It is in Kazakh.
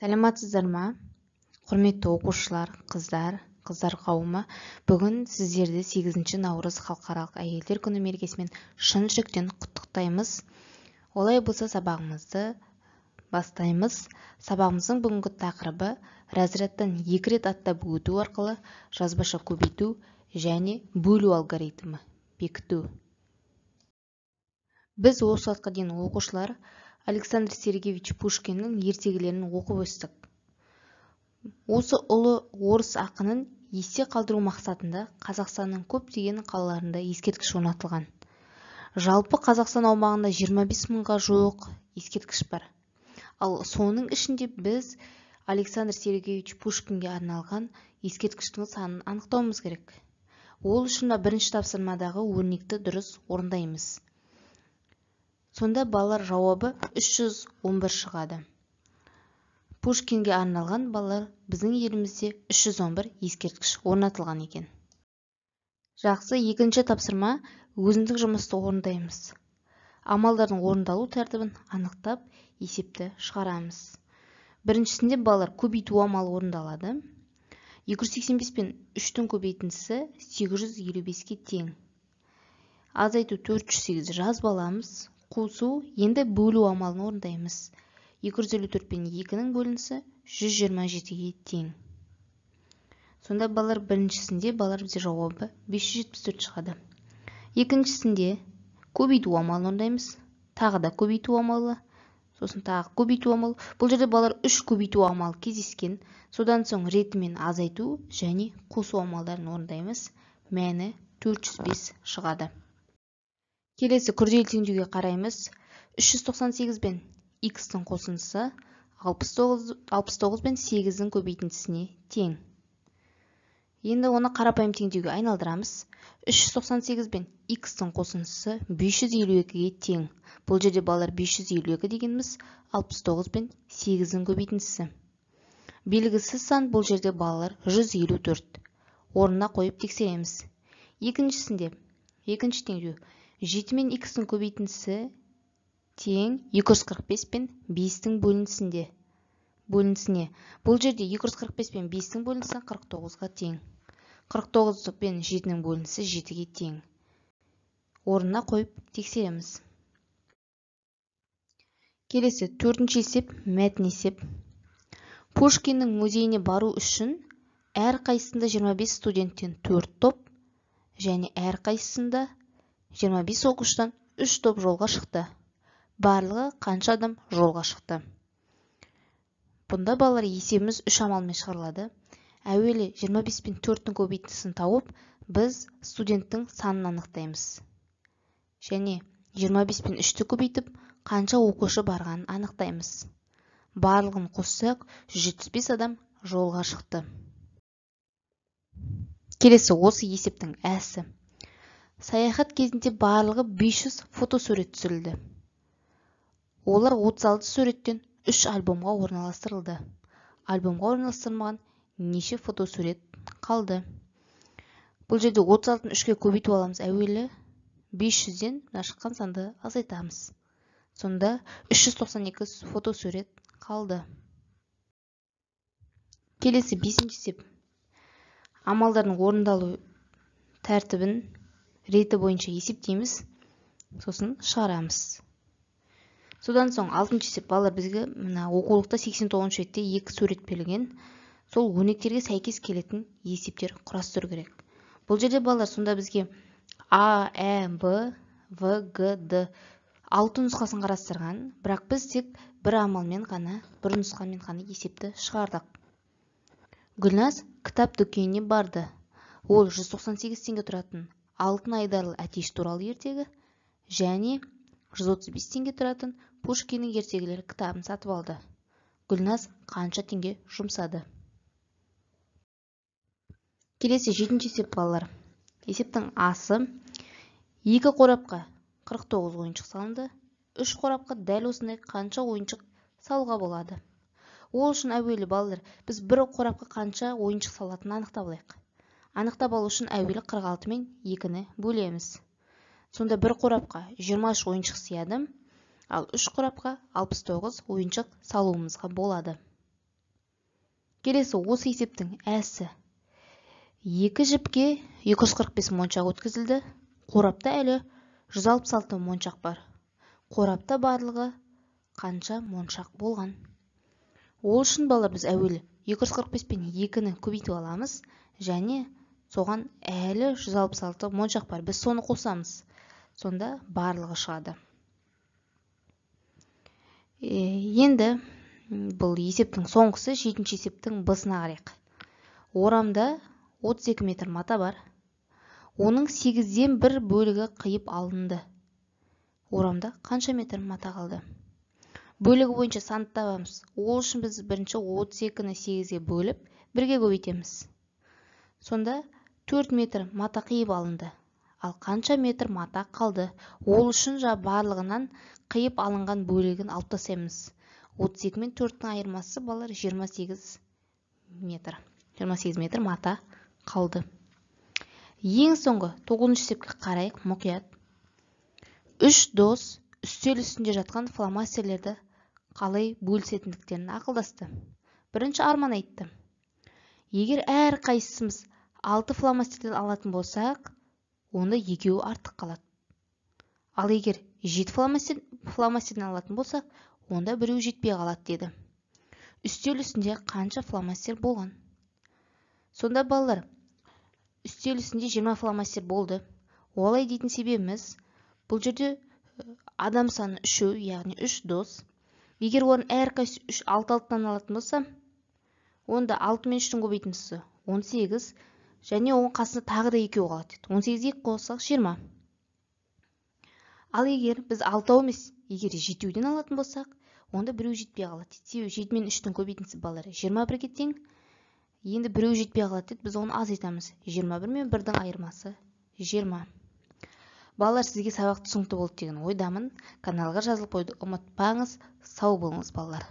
Сәлеметсіздер ма? Құрметті оқушылар, қыздар қауымы, бүгін сіздерді 8 наурыз халықаралық әйелдер күні мерекесімен шын жүректен құттықтаймыз. Олай болса сабағымызды бастаймыз. Сабағымыздың бүгінгі тақырыбы разрядтан 2 рет аттап өту арқылы жазбаша көбейту және бөлу алгоритмі бекіту. Біз осы уақытқа дейін оқушылар Александр Сергеевич Пушкиннің ертегілерін оқып өстік. Осы ұлы орыс ақынын есте қалдыру мақсатында Қазақстанның көптеген қалаларында ескерткіш орнатылған. Жалпы Қазақстан аумағында 25 мыңға жуық ескерткіш бар. Ал соның ішінде біз Александр Сергеевич Пушкинге арналған ескерткіштің санын анықтауымыз керек. Ол үшін бірінші тапсырмадағы өрнекті дұрыс орындаймыз. Сонда балалар жауабы 311 шығады. Пушкинге арналған балалар біздің елімізде 311 ескерткіш орнатылған екен. Жақсы, екінші тапсырма өзіндік жұмысты орындаймыз. Амалдардың орындалу тәртібін анықтап, есепті шығарамыз. Біріншісінде балалар көбейту амалы орындалады. 285 пен 3-тің көбейтіндісі 855-ке тең. Азайту 408 жазып аламыз. Қосу енді бөлу амалын орындаймыз. 254 пен 2-нің бөлінісі 127-ге тең. Сонда балалар біріншісінде балалар бізде жауабы 574 шығады. Екіншісінде көбейту амалын орындаймыз. Тағы да көбейту амалы, сосын тағы көбейту амалы. Бұл жерде балалар 3 көбейту амалы кездескен. Содан соң ретімен азайту және қосу амалдарын орындаймыз. Мәні 405 шығады. Келесі күрделі теңдеуге қараймыз. 398 пен x-тің қосындысы 69 пен 8-дің көбейтіндісіне тең. Енді оны қарапайым теңдеуге айналдырамыз. 398 пен x-тің қосындысы 552-ге тең. Бұл жерде балалар 552 дегеніміз 69 пен 8-дің көбейтіндісі. Белгісіз сан бұл жерде балалар 154. Орнына қойып тексереміз. Екіншісінде, екінші теңдеу 7 мен x-тің көбейтіндісі тең 245 пен 5-тің бөлінісіне. Бұл жерде 245 пен 5-тің бөлінісі 49-ға тең. 49 пен 7-нің бөлінісі 7-ге тең. Орнына қойып тексереміз. Келесі, төртінші есеп, мәтін есеп. Пушкиннің музейіне бару үшін әр қайсысында 25 студенттен 4 топ және әр қайсысында 25 оқушыдан 3 топ жолға шықты. Барлығы қанша адам жолға шықты? Бұнда балалар есебіміз 3 амалмен шығарылады. Әуелі 25 пен 4-тің көбейтіндісін тауып, біз студенттің санын анықтаймыз. Және 25 пен 3-ті көбейтіп, қанша оқушы барғанын анықтаймыз. Барлығын қоссақ, 175 адам жолға шықты. Келесі осы есептің әсі. Саяхат кезінде барлығы 500 фотосурет түсірілді. Олар 36 суреттен 3 альбомға орналастырылды. Альбомға орналастырылмаған неше фотосурет қалды? Бұл жерде 36-ны 3-ке көбейтіп аламыз. Әуелі 500-ден шыққан санды азайтамыз. Сонда 392 фотосурет қалды. Келесі 5-ші есеп. Амалдардың орындалу тәртібін реті бойынша есептейміз, сосын шығарамыз. Содан соң 6-шы есеп, балалар бізге оқулықта 89 ретте 2 сурет берілген. Сол өрнектерге сәйкес келетін есептер құрастыру керек. Бұл жерде балалар сонда бізге А, Ә, Б, В, Г, Д 6 нұсқасын қарастырған, бірақ біз тек бір амалмен ғана, бір нұсқамен ғана есепті шығардық. Гүлназ кітап дүкеніне барды. Ол 198 теңге тұратын Алтын айдарлы әтеш туралы ертегі және 135 теңге тұратын Пушкиннің ертегілері кітабын сатып алды. Гүлназ қанша теңге жұмсады? Келесі 7-ші есеп балалар. Есептің асы 2 қорапқа 49 ойыншық салынды. 3 қорапқа дәл осындай қанша ойыншық салуға болады? Ол үшін әуелі балалар біз бір қорапқа қанша ойыншық салатынын анықтап алайық. Анықтап алу үшін әуелі 46 мен 2-ні бөлеміз. Сонда бір қорапқа 23 ойыншық сияды, ал 3 қорапқа 69 ойыншық салуымызға болады. Келесі осы есептің әсі. 2 жіпке 245 моншақ өткізілді. Қорапта әлі 166 моншақ бар. Қорапта барлығы қанша моншақ болған? Ол үшін балалар біз әуелі 245 пен 2-ні көбейтіп аламыз, және соған әлі 166 моншақ бар. Біз соны қосамыз. Сонда барлығы шығады. Енді бұл есептің соңғысы 7-ші есептің бысына қарайық. Орамда 32 метр мата бар. Оның 8-ден 1 бөлігі қиып алынды. Орамда қанша метр мата қалды? Бөлігі бойынша санды табамыз. Ол үшін біз бірінші 32-ні 8-ге бөліп, 1-ге көбейтеміз. Сонда 4 метр мата қиып алынды. Ал қанша метр мата қалды? Ол үшін барлығынан қиып алынған бөлігін алып тастаймыз. 32 мен 4-дің айырмасы балалар 28 метр. 28 метр мата қалды. Ең соңғы 9-шы есепке қарайық мұқият. 3 дос үстел үстінде жатқан фломастерлерді қалай бөлісетіндіктерін ақылдасты. Бірінші Арман айтты. Егер әр қайсымыз 6 фломастерден алатын болсақ, онда 2-і артық қалады. Ал егер 7 фломастерден алатын болсақ, онда 1-і жетпей қалады деді. Үстел үстінде қанша фломастер болған? Сонда балалар, үстел үстінде 20 фломастер болды. Олай дейтін себебіміз, бұл жерде адам саны 3, яғни 3 дос. Егер оның әрқайсысы 6-6-тан алатын болса, онда 6 мен 3-тің көбейтіндісі 18, және оның қасында тағы да 2 қалады. 18-ге қоссақ 20. Ал егер біз 6 емес, егер 7-ден алатын болсақ, онда 1-і жетпей қалады. Себебі 7 мен 3-тің көбейтіндісі балалар 21-ге тең. Енді 1-і жетпей қалады деді, біз оны аз етеміз. 21 мен 1-дің айырмасы 20. Балалар, сізге сабақ түсінікті болды деген ойдамын. Каналға жазылып қойды ұмытпаңыз. Сау болыңыз балалар.